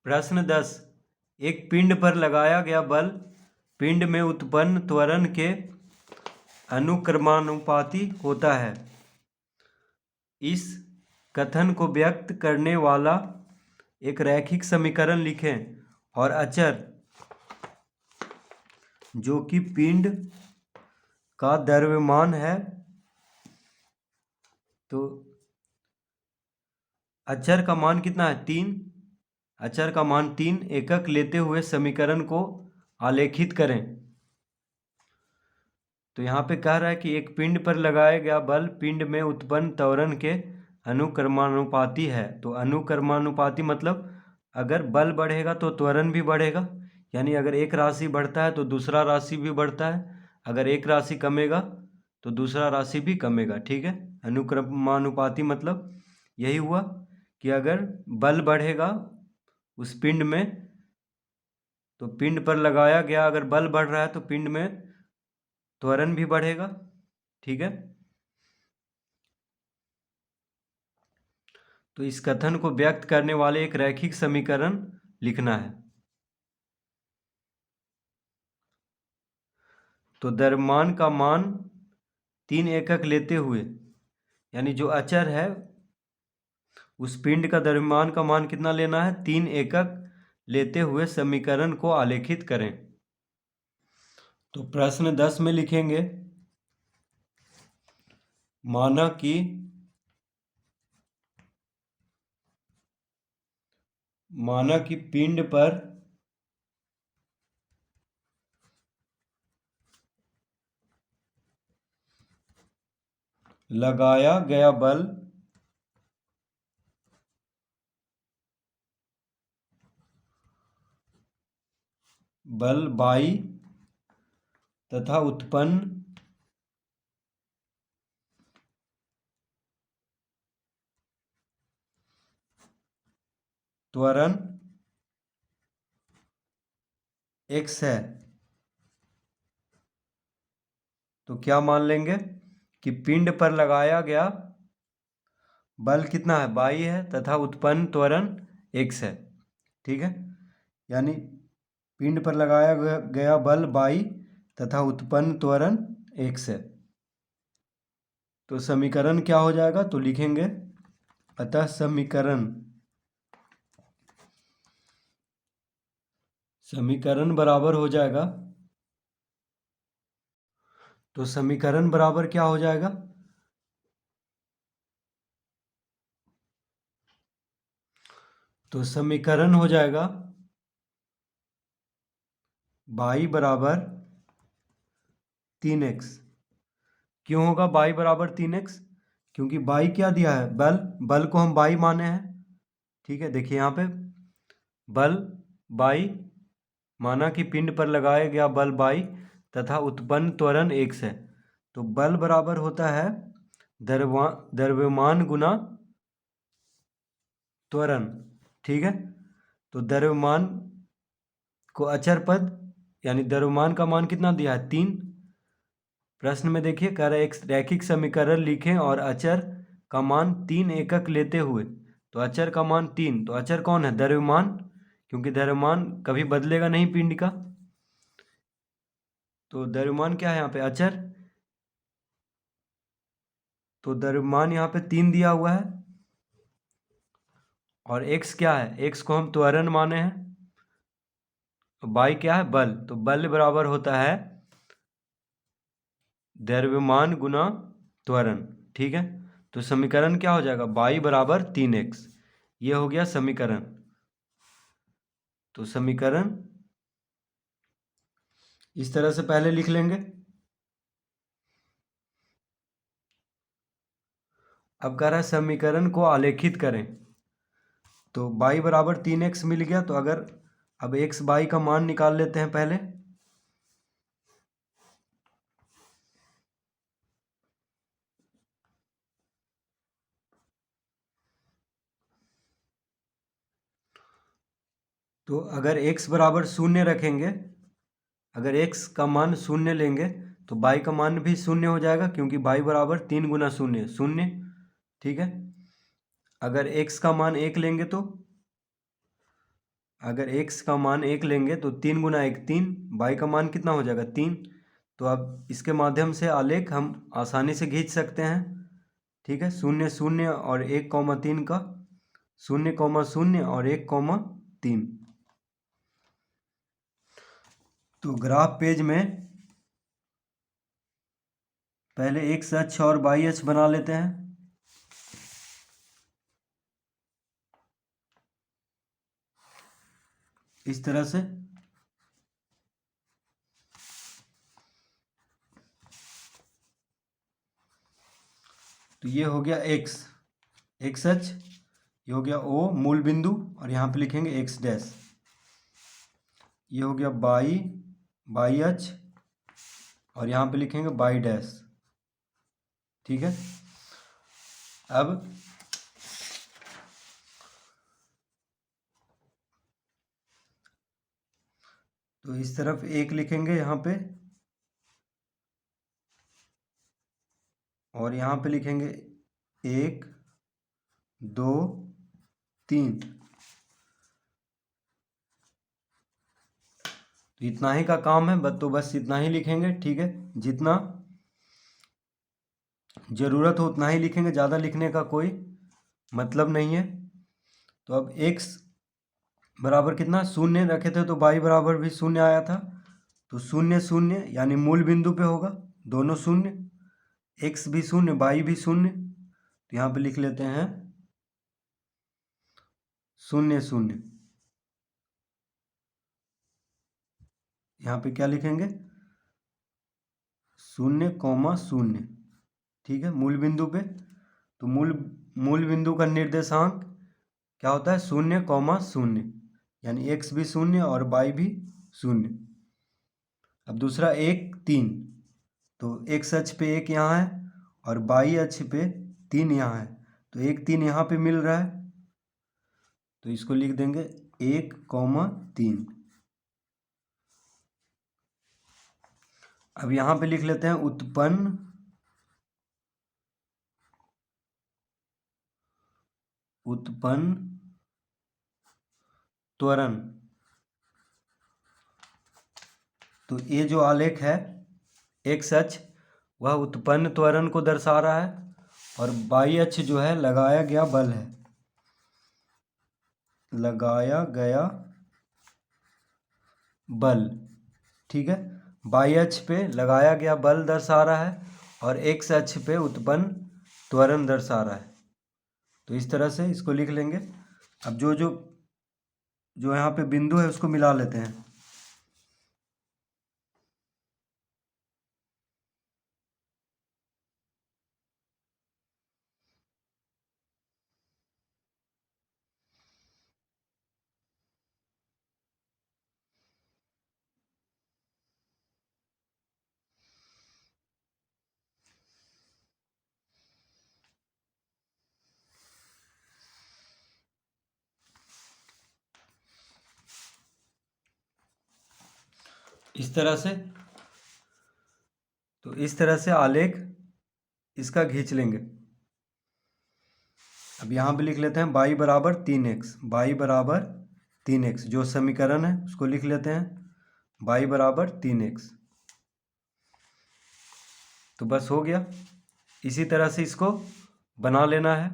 प्रश्न 10। एक पिंड पर लगाया गया बल पिंड में उत्पन्न त्वरण के अनुक्रमानुपाती होता है। इस कथन को व्यक्त करने वाला एक रैखिक समीकरण लिखें और अचर जो कि पिंड का द्रव्यमान है, तो अचर का मान कितना है 3, अचर का मान 3 एकक लेते हुए समीकरण को आलेखित करें। तो यहाँ पे कह रहा है कि एक पिंड पर लगाया गया बल पिंड में उत्पन्न त्वरण के अनुक्रमानुपाती है। तो अनुक्रमानुपाती मतलब अगर बल बढ़ेगा तो त्वरण भी बढ़ेगा, यानी अगर एक राशि बढ़ता है तो दूसरा राशि भी बढ़ता है, अगर एक राशि कमेगा तो दूसरा राशि भी कमेगा। ठीक है, अनुक्रमानुपाती मतलब यही हुआ कि अगर बल बढ़ेगा उस पिंड में, तो पिंड पर लगाया गया अगर बल बढ़ रहा है तो पिंड में त्वरण भी बढ़ेगा। ठीक है, तो इस कथन को व्यक्त करने वाले एक रैखिक समीकरण लिखना है। तो द्रव्यमान का मान 3 एकक लेते हुए, यानी जो अचर है उस पिंड का द्रव्यमान का मान कितना लेना है 3 एकक लेते हुए समीकरण को आलेखित करें। तो प्रश्न 10 में लिखेंगे माना कि पिंड पर लगाया गया बल बाई तथा उत्पन्न त्वरण x है। तो क्या मान लेंगे कि पिंड पर लगाया गया बल कितना है बाई है तथा उत्पन्न त्वरण x है। ठीक है, यानी पिंड पर लगाया गया बल बाई तथा उत्पन्न त्वरण x है। तो समीकरण क्या हो जाएगा, तो लिखेंगे अतः समीकरण बराबर हो जाएगा। तो समीकरण बराबर क्या हो जाएगा, तो समीकरण हो जाएगा बाई बराबर 3x। क्यों होगा बाई बराबर 3x, क्योंकि बाई क्या दिया है बल को हम बाई माने हैं। ठीक है, देखिए यहाँ पे बल बाई माना कि पिंड पर लगाया गया बल बाई तथा उत्पन्न त्वरण x है। तो बल बराबर होता है द्रव्यमान गुना त्वरण। ठीक है, तो द्रव्यमान को अचर पद यानी द्रव्यमान का मान कितना दिया है 3। प्रश्न में देखिए कह रहा है एक रैखिक समीकरण लिखें और अचर का मान 3 एकक लेते हुए। तो अचर का मान 3, तो अचर कौन है द्रव्यमान, क्योंकि द्रव्यमान कभी बदलेगा नहीं पिंड का। तो द्रव्यमान क्या है यहाँ पे अचर, तो द्रव्यमान यहाँ पे 3 दिया हुआ है और x क्या है, x को हम त्वरण माने हैं, बाई क्या है बल, तो बल बराबर होता है द्रव्यमान गुना त्वरण। ठीक है, तो समीकरण क्या हो जाएगा बाई बराबर 3x, ये हो गया समीकरण। तो समीकरण इस तरह से पहले लिख लेंगे। अब कह रहा है समीकरण को आलेखित करें। तो बाई बराबर 3x मिल गया, तो अगर अब x बाई का मान निकाल लेते हैं पहले। तो अगर x बराबर 0 रखेंगे, अगर x का मान 0 लेंगे तो बाई का मान भी 0 हो जाएगा, क्योंकि बाई बराबर 3 गुना 0 0। ठीक है, अगर x का मान 1 लेंगे तो अगर x का मान 1 लेंगे तो 3 गुना 1 3, y का मान कितना हो जाएगा 3। तो अब इसके माध्यम से आलेख हम आसानी से खींच सकते हैं। ठीक है, 0 0 और 1,3 का 0, 0 और 1,3। तो ग्राफ पेज में पहले x अक्ष और y अक्ष बना लेते हैं। इस तरह से तो ये हो गया x अक्ष, ये हो गया O मूल बिंदु, और यहाँ पे लिखेंगे x डैश। ये हो गया y अक्ष, और यहाँ पे लिखेंगे y डैश। ठीक है, अब तो इस तरफ 1 लिखेंगे यहाँ पे, और यहाँ पे लिखेंगे 1 2 3। तो इतना ही का काम है, तो बस इतना ही लिखेंगे। ठीक है, जितना ज़रूरत हो उतना ही लिखेंगे, ज़्यादा लिखने का कोई मतलब नहीं है। तो अब x बराबर कितना 0 रखे थे, तो y बराबर भी 0 आया था। तो 0 0 यानी मूल बिंदु पे होगा, दोनों 0, x भी 0 y भी 0। तो यहाँ पे लिख लेते हैं 0 0। यहाँ पे क्या लिखेंगे 0,0। ठीक है, मूल बिंदु पे। तो मूल बिंदु का निर्देशांक क्या होता है 0,0, यानी x भी 0 और y भी 0। अब दूसरा 1 3, तो x अक्ष पे 1 यहाँ है और y अक्ष पे 3 यहाँ है, तो 1 3 यहाँ पे मिल रहा है, तो इसको लिख देंगे 1,3। अब यहाँ पे लिख लेते हैं उत्पन्न त्वरण। तो ये जो आलेख है x अक्ष वह उत्पन्न त्वरण को दर्शा रहा है, और y अक्ष जो है लगाया गया बल है, लगाया गया बल। ठीक है, y अक्ष पे लगाया गया बल दर्शा रहा है, और x अक्ष पे उत्पन्न त्वरण दर्शा रहा है। तो इस तरह से इसको लिख लेंगे। अब जो जो जो यहाँ पे बिंदु है उसको मिला लेते हैं। इस तरह से, तो इस तरह से आलेख इसका खींच लेंगे। अब यहाँ पे लिख लेते हैं y बराबर 3x, y बराबर 3x, जो समीकरण है उसको लिख लेते हैं y बराबर 3x। तो बस हो गया, इसी तरह से इसको बना लेना है।